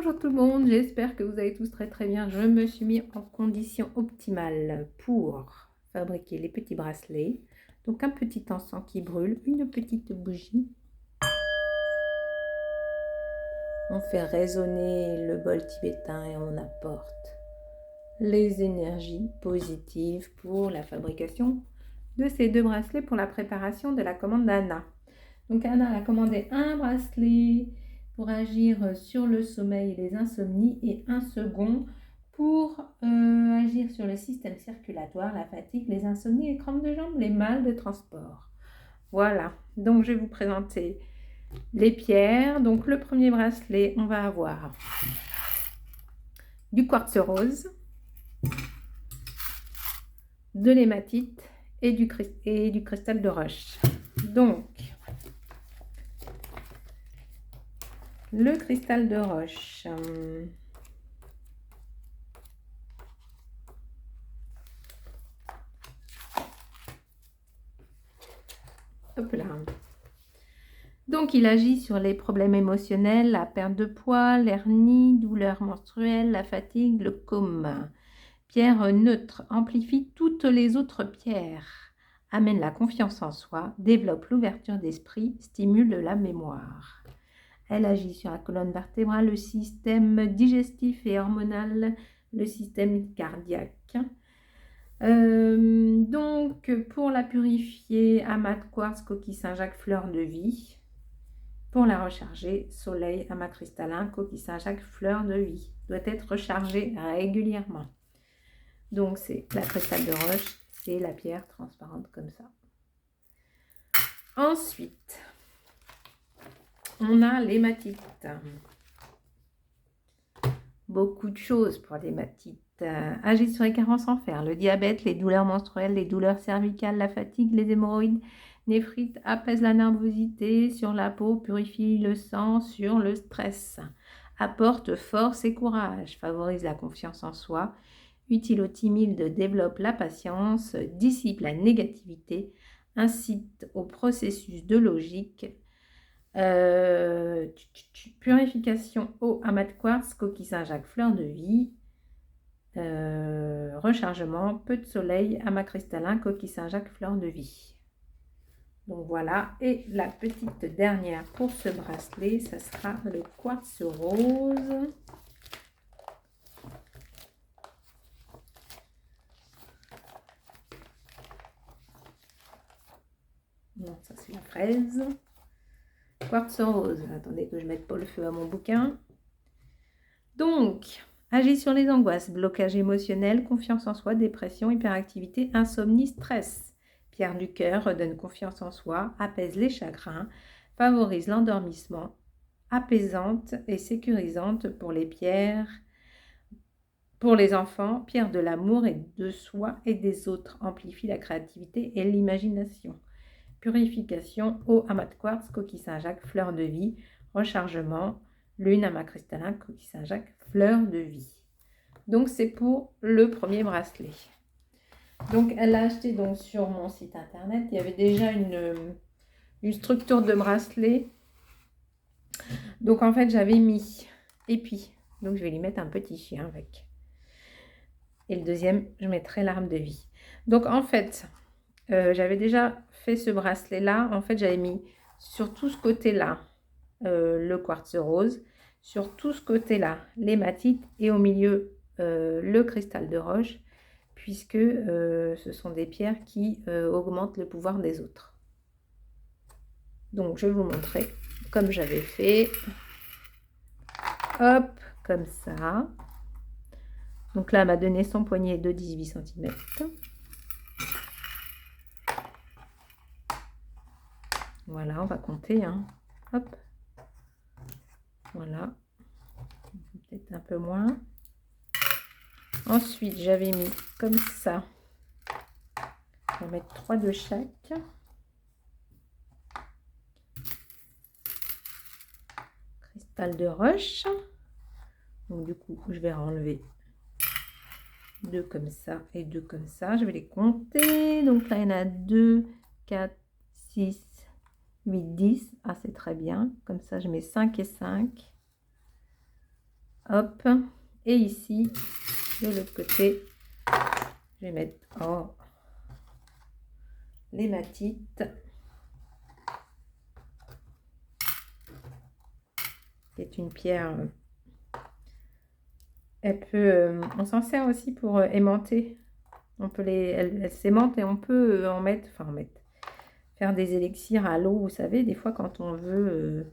Bonjour tout le monde, j'espère que vous allez tous très bien. Je me suis mis en condition optimale pour fabriquer les petits bracelets. Donc un petit encens qui brûle, une petite bougie. On fait résonner le bol tibétain et on apporte les énergies positives pour la fabrication de ces deux bracelets pour la préparation de la commande d'Anna. Donc Anna a commandé un bracelet pour agir sur le sommeil et les insomnies et un second pour agir sur le système circulatoire, la fatigue, les insomnies, les crampes de jambes, les mal de transport. Voilà, donc je vais vous présenter les pierres. Donc le premier bracelet, on va avoir du quartz rose, de l'hématite et du cristal de roche. Donc le cristal de roche. Hop là. Donc, il agit sur les problèmes émotionnels, la perte de poids, l'hernie, douleurs menstruelles, la fatigue, le coma. Pierre neutre amplifie toutes les autres pierres, amène la confiance en soi, développe l'ouverture d'esprit, stimule la mémoire. Elle agit sur la colonne vertébrale, le système digestif et hormonal, le système cardiaque. Donc, pour la purifier, amas de quartz, coquille Saint-Jacques, fleur de vie. Pour la recharger, soleil, amas cristallin, coquille Saint-Jacques, fleur de vie. Doit être rechargée régulièrement. Donc, c'est la cristal de roche, c'est la pierre transparente comme ça. Ensuite, on a l'hématite. Beaucoup de choses pour l'hématite. Agit sur les carences en fer, le diabète, les douleurs menstruelles, les douleurs cervicales, la fatigue, les hémorroïdes, néphrite, apaise la nervosité sur la peau, purifie le sang, sur le stress. Apporte force et courage, favorise la confiance en soi, utile aux timides, développe la patience, dissipe la négativité, incite au processus de logique. Purification eau, amas de quartz, coquille Saint-Jacques, fleur de vie. Rechargement, peu de soleil, amas cristallin, coquille Saint-Jacques, fleur de vie. Donc voilà, et la petite dernière pour ce bracelet, ça sera le quartz rose. Non, ça c'est la fraise. Quartz rose, attendez que je mette pas le feu à mon bouquin. Donc, agit sur les angoisses, blocage émotionnel, confiance en soi, dépression, hyperactivité, insomnie, stress. Pierre du cœur, redonne confiance en soi, apaise les chagrins, favorise l'endormissement, apaisante et sécurisante pour les pierres. Pour les enfants, pierre de l'amour et de soi et des autres, amplifie la créativité et l'imagination. Purification, eau, amas de quartz, coquille Saint-Jacques, fleur de vie, rechargement, lune, amas cristallin, coquille Saint-Jacques, fleur de vie. Donc c'est pour le premier bracelet. Donc elle l'a acheté donc sur mon site internet. Il y avait déjà une structure de bracelet. Donc en fait j'avais mis épi. Donc je vais lui mettre un petit chien avec. Et le deuxième, je mettrai l'arme de vie. Donc en fait, j'avais déjà fait ce bracelet là. En fait, j'avais mis sur tout ce côté là le quartz rose, sur tout ce côté là l'hématite et au milieu le cristal de roche, puisque ce sont des pierres qui augmentent le pouvoir des autres. Donc je vais vous montrer comme j'avais fait. Hop, comme ça. Donc là, elle m'a donné son poignet de 18 cm. Voilà, on va compter. Hein. Hop. Voilà. Peut-être un peu moins. Ensuite, j'avais mis comme ça. On va mettre 3 de chaque. Cristal de roche. Donc du coup, je vais enlever 2 comme ça et 2 comme ça. Je vais les compter. Donc là, il y en a 2, 4, 6, 8, 10. Ah, c'est très bien. Comme ça, je mets 5 et 5. hop. Et ici, de l'autre côté, je vais mettre l'hématite. Qui est une pierre. Elle peut, on s'en sert aussi pour aimanter. On peut elle s'aimante et on peut en mettre, faire des élixirs à l'eau. Vous savez, des fois quand on veut,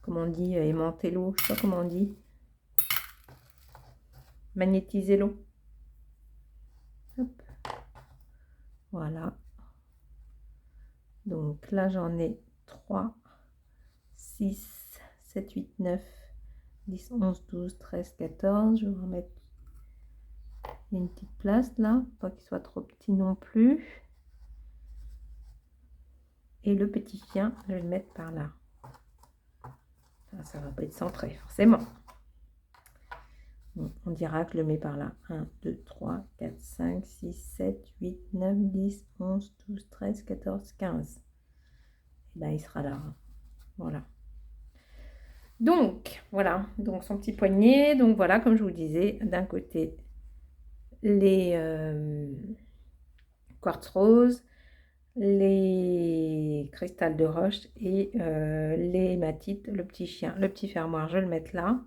comment on dit, aimanter l'eau, je sais pas comment on dit, magnétiser l'eau. Hop. Voilà. Donc là, j'en ai 3, 6, 7, 8, 9, 10, 11, 12, 13, 14. Je vais remettre une petite place là, pas qu'il soit trop petit non plus. Et le petit chien, je vais le mettre par là. Ça va pas être centré, forcément. Bon, on dira que je le mets par là. 1, 2, 3, 4, 5, 6, 7, 8, 9, 10, 11, 12, 13, 14, 15. Et bien, il sera là. Voilà. Donc, voilà. Donc, son petit poignet. Donc, voilà, comme je vous disais, d'un côté, les quartz roses, les cristals de roche et les hématites, le petit chien, le petit fermoir, je vais le mettre là.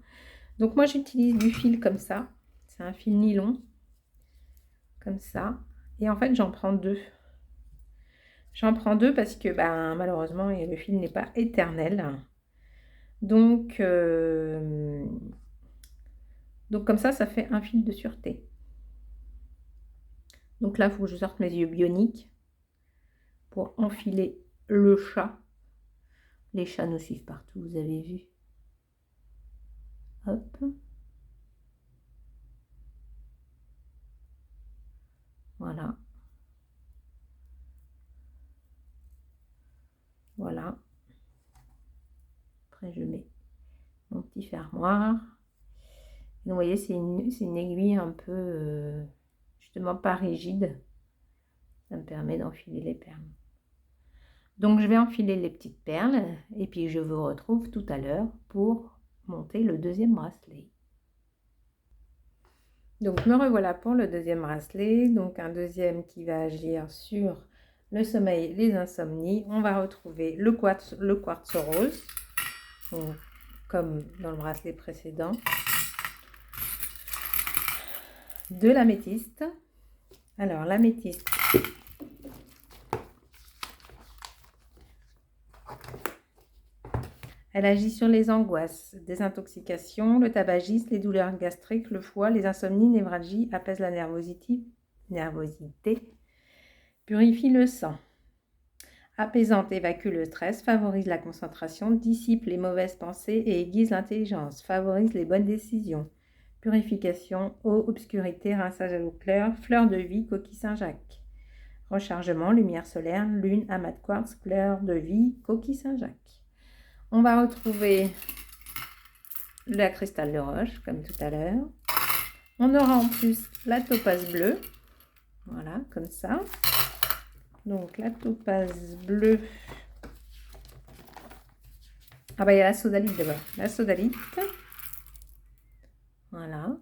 Donc moi j'utilise du fil comme ça, c'est un fil nylon, comme ça, et en fait j'en prends 2. J'en prends 2 parce que malheureusement le fil n'est pas éternel. Donc comme ça fait un fil de sûreté. Donc là il faut que je sorte mes yeux bioniques pour enfiler le chat. Les chats nous suivent partout, vous avez vu. Hop. Voilà. Voilà. Après, je mets mon petit fermoir. Donc, vous voyez, c'est une aiguille un peu, justement, pas rigide. Ça me permet d'enfiler les perles. Donc, je vais enfiler les petites perles. Et puis, je vous retrouve tout à l'heure pour monter le deuxième bracelet. Donc, me revoilà pour le deuxième bracelet. Donc, un deuxième qui va agir sur le sommeil, les insomnies. On va retrouver le quartz rose, donc, comme dans le bracelet précédent. De l'améthyste. Alors, l'améthyste, elle agit sur les angoisses, désintoxication, le tabagisme, les douleurs gastriques, le foie, les insomnies, névralgies, apaise la nervosité, purifie le sang, apaisante, évacue le stress, favorise la concentration, dissipe les mauvaises pensées et aiguise l'intelligence, favorise les bonnes décisions, purification, eau, obscurité, rinçage à l'eau claire, fleur de vie, coquille Saint-Jacques, rechargement, lumière solaire, lune, amas de quartz, fleur de vie, coquille Saint-Jacques. On va retrouver la cristal de roche, comme tout à l'heure. On aura en plus la topaze bleue. Voilà, comme ça. Donc, la topaze bleue. Ah bah, il y a la sodalite d'abord. La sodalite. Voilà.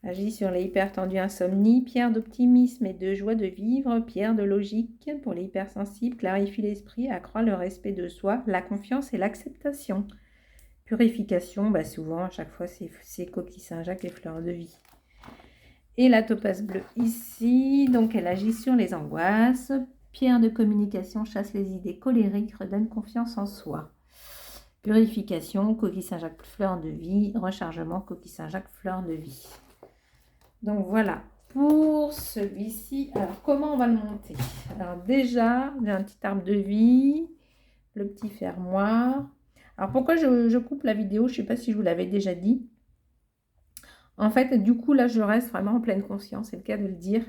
Agit sur les hypertendus insomnies, pierre d'optimisme et de joie de vivre, pierre de logique pour les hypersensibles, clarifie l'esprit, accroît le respect de soi, la confiance et l'acceptation. Purification, souvent, à chaque fois, c'est coquille Saint-Jacques et fleurs de vie. Et la topaze bleue ici, donc elle agit sur les angoisses. Pierre de communication chasse les idées colériques, redonne confiance en soi. Purification, coquille Saint-Jacques, fleur de vie. Rechargement, coquille Saint-Jacques, fleur de vie. Donc voilà, pour celui-ci, alors comment on va le monter? Alors déjà, j'ai un petit arbre de vie, le petit fermoir. Alors pourquoi je coupe la vidéo? Je ne sais pas si je vous l'avais déjà dit. En fait, du coup, là, je reste vraiment en pleine conscience, c'est le cas de le dire.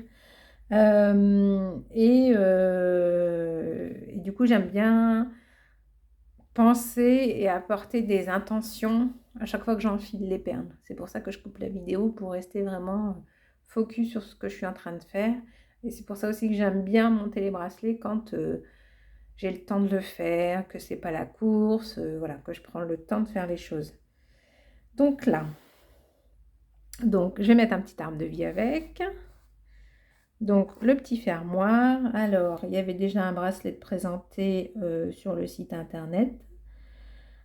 Et du coup, j'aime bien penser et apporter des intentions à chaque fois que j'enfile les perles. C'est pour ça que je coupe la vidéo, pour rester vraiment focus sur ce que je suis en train de faire. Et c'est pour ça aussi que j'aime bien monter les bracelets quand j'ai le temps de le faire, que c'est pas la course, voilà, que je prends le temps de faire les choses. Donc là, donc je vais mettre un petit arbre de vie avec. Donc le petit fermoir. Alors, il y avait déjà un bracelet de présenté sur le site internet.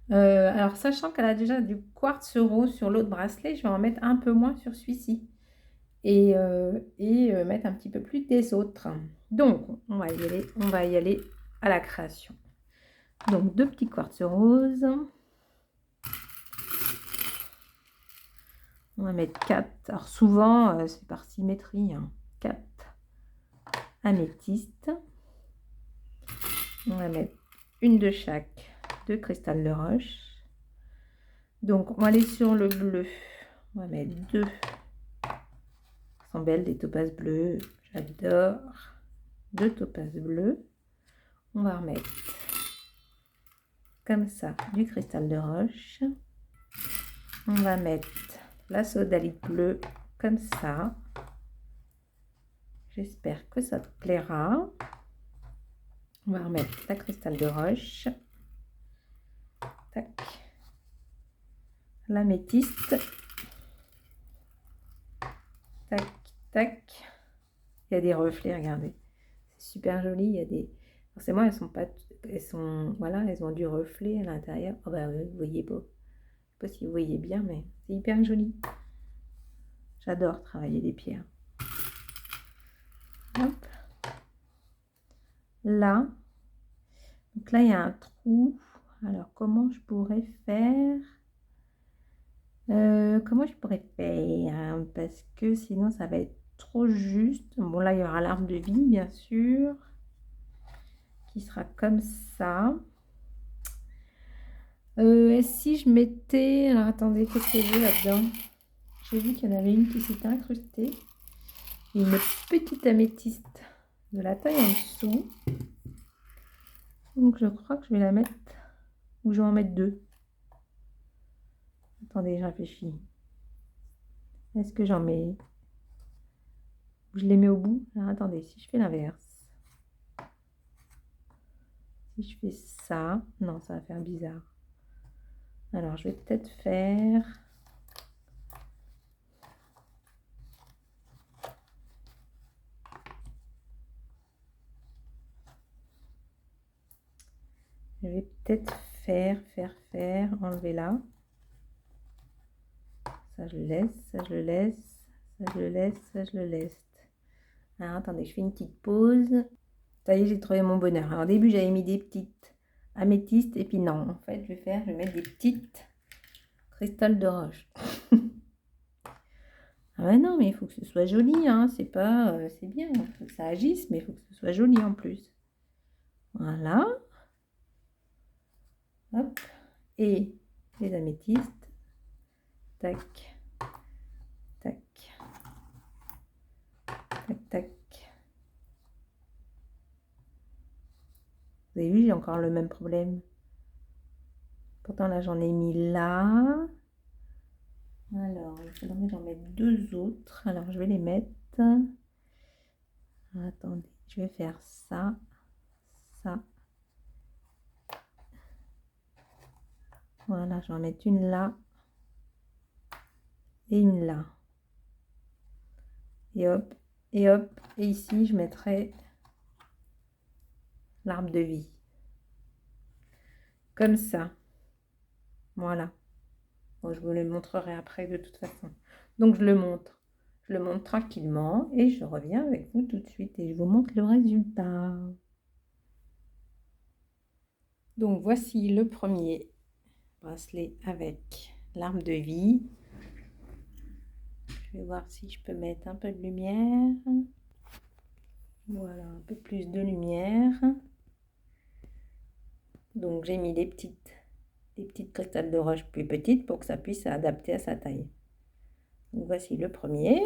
Alors, sachant qu'elle a déjà du quartz rose sur l'autre bracelet, je vais en mettre un peu moins sur celui-ci. Et mettre un petit peu plus des autres. Donc, on va y aller à la création. Donc, 2 petits quartz roses. On va mettre 4. Alors, souvent, c'est par symétrie. 4 améthystes. On va mettre une de chaque de cristal de roche. Donc, on va aller sur le bleu. On va mettre 2. Elles sont belles, des topazes bleues. J'adore. 2 topazes bleues. On va remettre comme ça du cristal de roche. On va mettre la sodalite bleue comme ça. J'espère que ça te plaira. On va remettre la cristal de roche. Tac. L'améthyste. Tac, tac. Il y a des reflets, regardez. C'est super joli. Il y a des... Forcément, elles sont pas... Elles sont... Voilà, elles ont du reflet à l'intérieur. Oh bah vous voyez pas. Je sais pas si vous voyez bien, mais c'est hyper joli. J'adore travailler les pierres. Hop. Là. Donc là, il y a un trou. Alors, comment je pourrais faire parce que sinon, ça va être trop juste. Bon, là, il y aura l'arbre de vie, bien sûr, qui sera comme ça. Et si je mettais... Alors, attendez, qu'est-ce que j'ai là-dedans? J'ai vu qu'il y en avait une qui s'était incrustée. Une petite améthyste de la taille en dessous. Donc, je crois que je vais la mettre... Ou je vais en mettre 2. Attendez, je réfléchis. Est-ce que j'en mets... Je les mets au bout. Alors, attendez, si je fais l'inverse. Si je fais ça... Non, ça va faire bizarre. Alors, je vais peut-être faire... Je vais peut-être faire, enlever là. Ça, je le laisse, ça, je le laisse, ça, je le laisse, ça, je le laisse. Alors, attendez, je fais une petite pause. Ça y est, j'ai trouvé mon bonheur. Alors, au début, j'avais mis des petites améthystes. Et puis, non, en fait, je vais mettre des petites cristal de roche. Ah ouais, non, mais il faut que ce soit joli, hein. C'est pas... c'est bien, il faut que ça agisse, mais il faut que ce soit joli en plus. Voilà. Hop. Et les améthystes. Tac. Tac. Tac, tac. Vous avez vu, j'ai encore le même problème. Pourtant, là, j'en ai mis là. Alors, il faudrait que j'en mette 2 autres. Alors, je vais les mettre. Attendez, je vais faire ça, ça. Voilà, je vais en mettre une là. Et une là. Et hop, et hop. Et ici, je mettrai l'arbre de vie. Comme ça. Voilà. Bon, je vous le montrerai après de toute façon. Donc, je le montre. Je le montre tranquillement et je reviens avec vous tout de suite et je vous montre le résultat. Donc, voici le premier bracelet avec l'arbre de vie. Je vais voir si je peux mettre un peu de lumière. Voilà, un peu plus de lumière. Donc, j'ai mis des petites cristals de roche plus petites pour que ça puisse s'adapter à sa taille. Donc, voici le premier.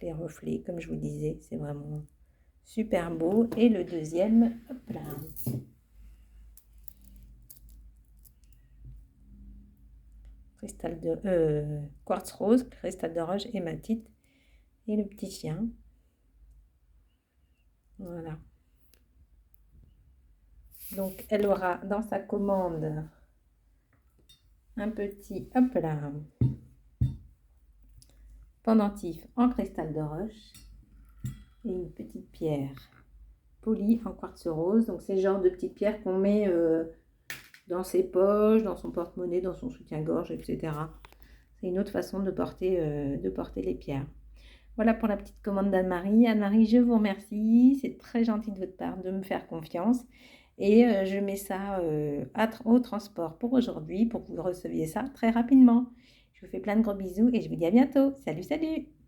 Les reflets, comme je vous disais, c'est vraiment super beau. Et le deuxième, hop là. Cristal de quartz rose, cristal de roche, hématite et le petit chien. Voilà. Donc, elle aura dans sa commande un petit, hop là, pendentif en cristal de roche et une petite pierre polie en quartz rose. Donc c'est le genre de petite pierre qu'on met dans ses poches, dans son porte-monnaie, dans son soutien-gorge, etc. C'est une autre façon de porter les pierres. Voilà pour la petite commande d'Anne-Marie. Anne-Marie, je vous remercie. C'est très gentil de votre part de me faire confiance. Et je mets ça au transport pour aujourd'hui, pour que vous receviez ça très rapidement. Je vous fais plein de gros bisous et je vous dis à bientôt. Salut, salut!